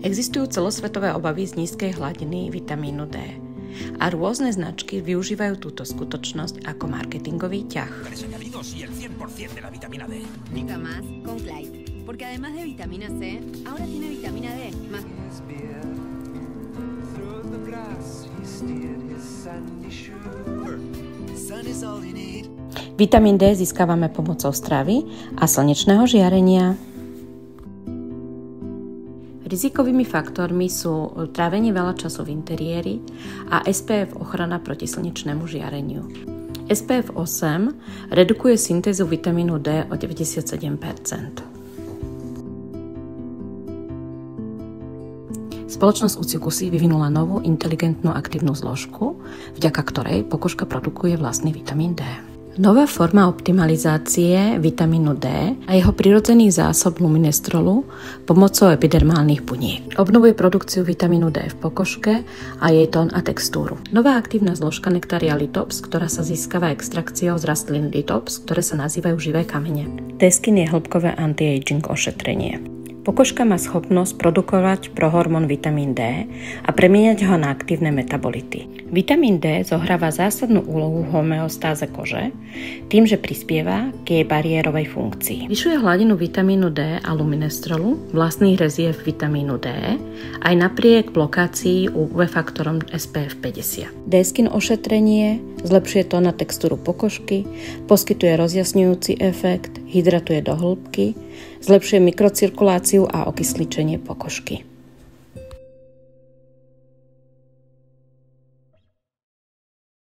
Existujú celosvetové obavy z nízkej hladiny vitamínu D a rôzne značky využívajú túto skutočnosť ako marketingový ťah. Nunca más con Clyde, porque además de vitamina C, ahora tiene vitamina D. Vitamín D získavame pomocou stravy a slnečného žiarenia. Rizikovými faktormi sú trávenie veľa času v interiéri a SPF ochrana proti slnečnému žiareniu. SPF 8 redukuje syntézu vitamínu D o 97%. Spoločnosť Ucikusy vyvinula novú inteligentnú aktívnu zložku, vďaka ktorej pokožka produkuje vlastný vitamín D. Nová forma optimalizácie vitamínu D a jeho prirodzených zásob luminestrolu pomocou epidermálnych buniek. Obnovuje produkciu vitamínu D v pokožke a jej tón a textúru. Nová aktívna zložka Nectaria Litops, ktorá sa získava extrakciou z rastlín Litops, ktoré sa nazývajú živé kamene. T-Skin je hĺbkové anti-aging ošetrenie. Pokožka má schopnosť produkovať prohormón vitamín D a premieňať ho na aktívne metabolity. Vitamín D zohráva zásadnú úlohu v homeostáze kože tým, že prispieva k jej bariérovej funkcii. Vyšuje hladinu vitamínu D a luminestrolu, vlastných rezerv vitamínu D, aj napriek blokácii UV faktorom SPF 50. D-Skin ošetrenie zlepšuje tón a textúru pokožky, poskytuje rozjasňujúci efekt, hydratuje do hĺbky, zlepšuje mikrocirkuláciu a okysličenie pokožky.